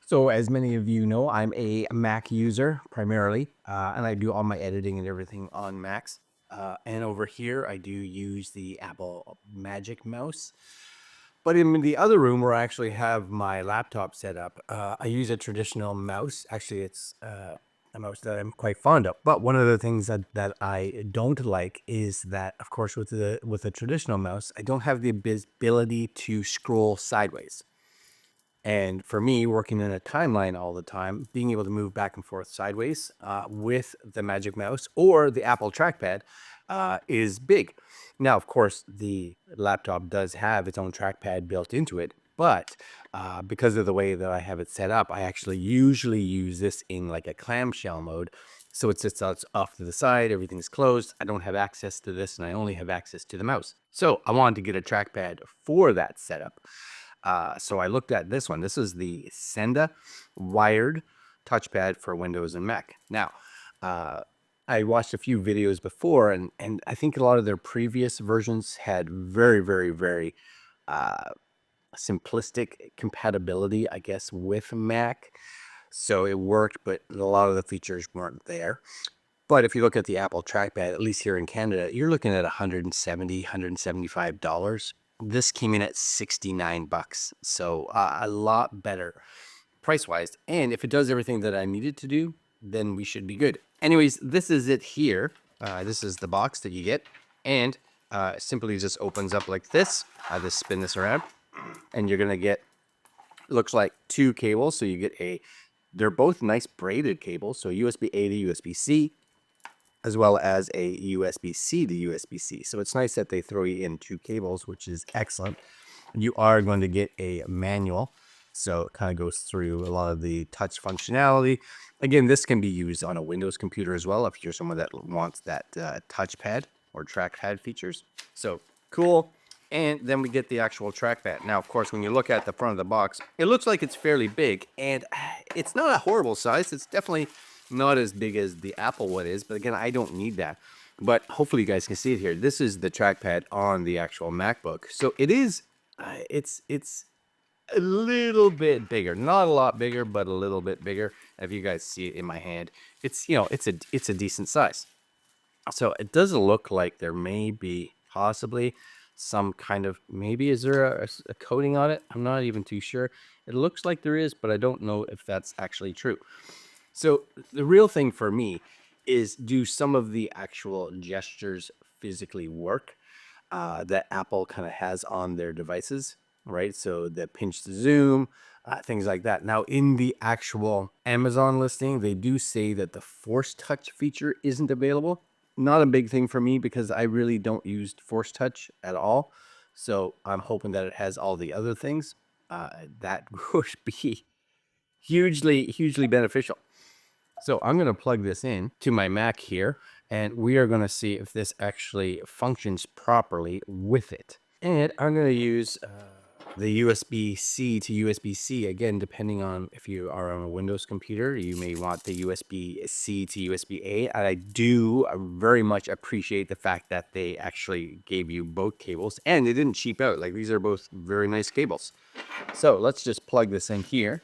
So as many of you know, I'm a Mac user primarily, and I do all my editing and everything on Macs. And over here, I do use the Apple Magic Mouse. But in the other room where I actually have my laptop set up, I use a traditional mouse. Actually, it's a mouse that I'm quite fond of. But one of the things that I don't like is that, of course, with the traditional mouse, I don't have the ability to scroll sideways. And for me, working in a timeline all the time, being able to move back and forth sideways with the Magic Mouse or the Apple Trackpad is big. Now, of course, the laptop does have its own trackpad built into it, but because of the way that I have it set up, I actually usually use this in like a clamshell mode. So it sits out off to the side, everything's closed. I don't have access to this, and I only have access to the mouse. So I wanted to get a trackpad for that setup. So I looked at this one. This is the Senda wired touchpad for Windows and Mac. Now, I watched a few videos before, and I think a lot of their previous versions had very uh, simplistic compatibility, I guess, with Mac. So it worked, but a lot of the features weren't there. But if you look at the Apple Trackpad, at least here in Canada, you're looking at $170, $175. This came in at 69 bucks. So a lot better price-wise. And if it does everything that I needed to do, then we should be good. Anyways, this is it here. This is the box that you get. And simply just opens up like this. I just spin this around. And you're going to get, looks like two cables. So you get they're both nice braided cables. So USB-A to USB-C, as well as a USB-C to USB-C. So it's nice that they throw you in two cables, which is excellent. You are going to get a manual, so it kind of goes through a lot of the touch functionality. Again, this can be used on a Windows computer as well if you're someone that wants that touchpad or trackpad features. So cool. And then we get the actual trackpad. Now, of course, when you look at the front of the box, it looks like it's fairly big, and it's not a horrible size. It's definitely not as big as the Apple one is, but again, I don't need that. But hopefully you guys can see it here. This is the trackpad on the actual MacBook. So it is, it's a little bit bigger, not a lot bigger, but a little bit bigger. If you guys see it in my hand, it's, it's a decent size. So it does look like there may be possibly some kind of, maybe is there a coating on it? I'm not even too sure. It looks like there is, but I don't know if that's actually true. So the real thing for me is, do some of the actual gestures physically work that Apple kind of has on their devices, right? So the pinch to zoom, things like that. Now, in the actual Amazon listing, they do say that the Force Touch feature isn't available. Not a big thing for me because I really don't use Force Touch at all. So I'm hoping that it has all the other things. That would be hugely beneficial. So I'm going to plug this in to my Mac here, and we are going to see if this actually functions properly with it. And I'm going to use the USB-C to USB-C. Again, depending on if you are on a Windows computer, you may want the USB-C to USB-A. And I do very much appreciate the fact that they actually gave you both cables, and they didn't cheap out. Like, these are both very nice cables. So let's just plug this in here.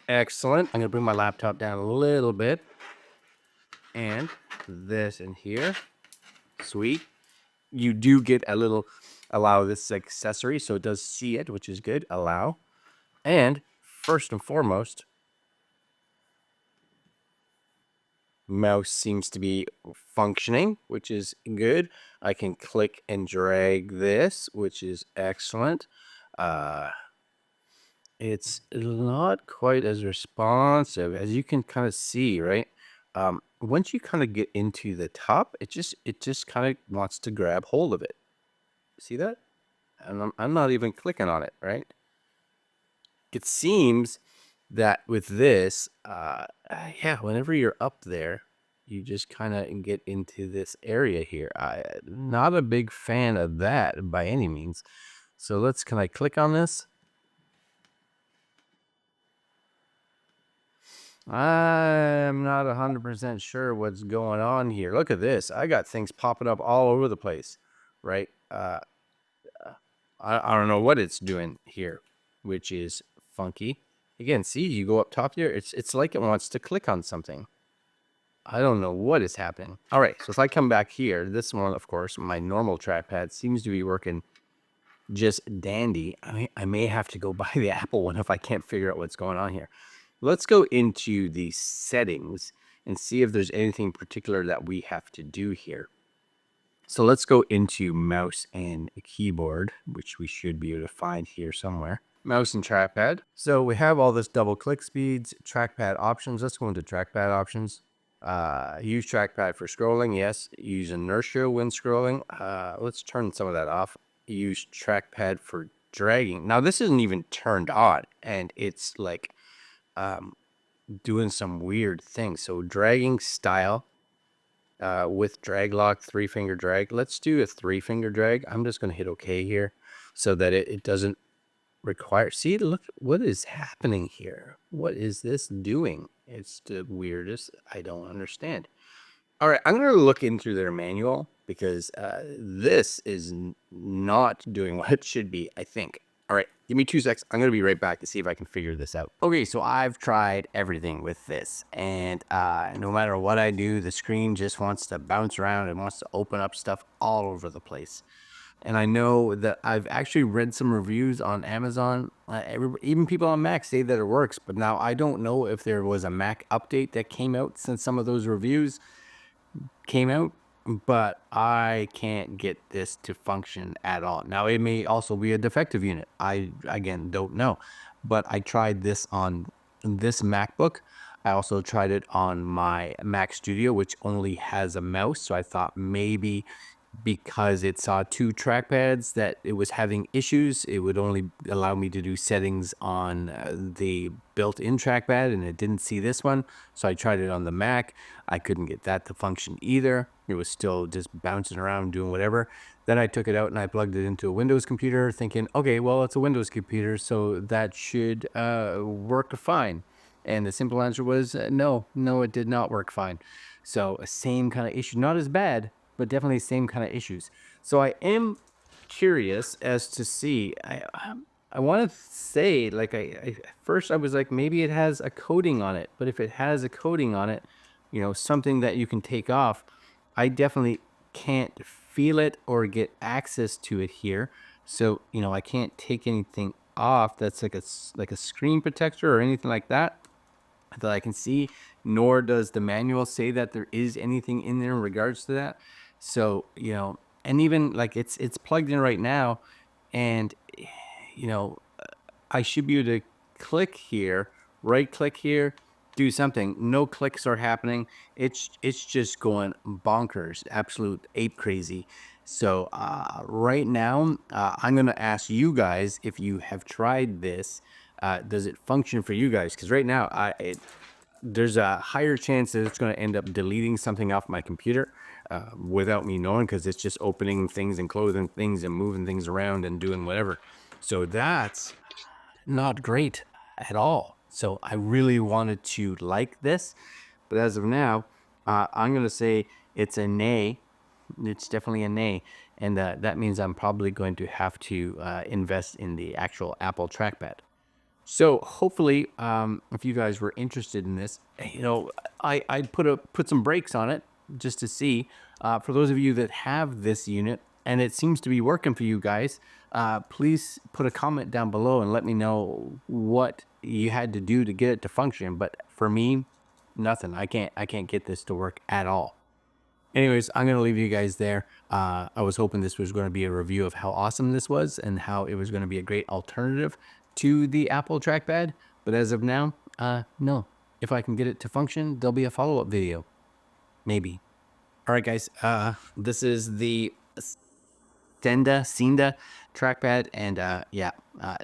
Excellent. I'm going to bring my laptop down a little bit. And this in here. Sweet. You do get a little allow this accessory, so it does see it, which is good. Allow. And first and foremost, mouse seems to be functioning, which is good. I can click and drag this, which is excellent. It's not quite as responsive as you can kind of see, right? Once you kind of get into the top, it just kind of wants to grab hold of it. See that? And I'm not even clicking on it, right? It seems that with this, yeah, whenever you're up there, you just kind of get into this area here. Not a big fan of that by any means. So can I click on this? I'm not 100% sure what's going on here. Look at this. I got things popping up all over the place, right? I don't know what it's doing here, which is funky. Again, see, you go up top here, it's like it wants to click on something. I don't know what is happening. All right, so if I come back here, this one, of course, my normal trackpad seems to be working just dandy. I may have to go buy the Apple one if I can't figure out what's going on here. Let's go into the settings and see if there's anything particular that we have to do here. So let's go into mouse and keyboard, which we should be able to find here somewhere. Mouse and trackpad. So we have all this double click speeds, trackpad options. Let's go into trackpad options. Use trackpad for scrolling. Yes. Use inertia when scrolling. Let's turn some of that off. Use trackpad for dragging. Now this isn't even turned on, and it's like doing some weird things. So dragging style with drag lock, 3-finger drag. Let's do a 3-finger drag. I'm just going to hit OK here so that it doesn't require. See, look what is happening here. What is this doing? It's the weirdest. I don't understand. All right, I'm going to look into their manual because this is not doing what it should be, I think. All right, give me 2 seconds. I'm going to be right back to see if I can figure this out. Okay, so I've tried everything with this, and no matter what I do, the screen just wants to bounce around and wants to open up stuff all over the place. And I know that I've actually read some reviews on Amazon. Even people on Mac say that it works, but now I don't know if there was a Mac update that came out since some of those reviews came out, but I can't get this to function at all. Now, it may also be a defective unit. I, again, don't know, but I tried this on this MacBook. I also tried it on my Mac Studio, which only has a mouse. So I thought maybe because it saw 2 trackpads that it was having issues. It would only allow me to do settings on the built-in trackpad, and it didn't see this one. So I tried it on the Mac. I couldn't get that to function either. It was still just bouncing around doing whatever. Then I took it out and I plugged it into a Windows computer thinking, okay, well, it's a Windows computer, so that should work fine. And the simple answer was no, it did not work fine. So same kind of issue, not as bad, but definitely same kind of issues. So I am curious as to see. I want to say, like, at first I was like, maybe it has a coating on it. But if it has a coating on it, you know, something that you can take off, I definitely can't feel it or get access to it here. So, you know, I can't take anything off that's like a screen protector or anything like that I can see, nor does the manual say that there is anything in there in regards to that. So, you know, and even like it's plugged in right now, and you know, I should be able to click here, right click here, do something. No clicks are happening. It's just going bonkers, absolute ape crazy. So right now, I'm gonna ask you guys if you have tried this. Does it function for you guys? Because right now, there's a higher chance that it's going to end up deleting something off my computer without me knowing, because it's just opening things and closing things and moving things around and doing whatever. So that's not great at all. So I really wanted to like this, but as of now, I'm going to say it's a nay. It's definitely a nay. And that means I'm probably going to have to invest in the actual Apple trackpad. So hopefully, if you guys were interested in this, you know, I'd put some brakes on it just to see. For those of you that have this unit and it seems to be working for you guys, please put a comment down below and let me know what you had to do to get it to function. But for me, nothing. I can't get this to work at all. Anyways, I'm going to leave you guys there. I was hoping this was going to be a review of how awesome this was and how it was going to be a great alternative to the Apple trackpad. But as of now, no. If I can get it to function, there'll be a follow-up video. Maybe. All right, guys. This is the Seenda trackpad. And yeah,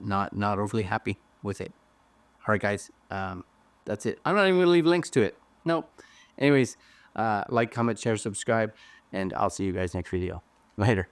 not overly happy with it. All right, guys. That's it. I'm not even going to leave links to it. Nope. Anyways, like, comment, share, subscribe, and I'll see you guys next video. Later.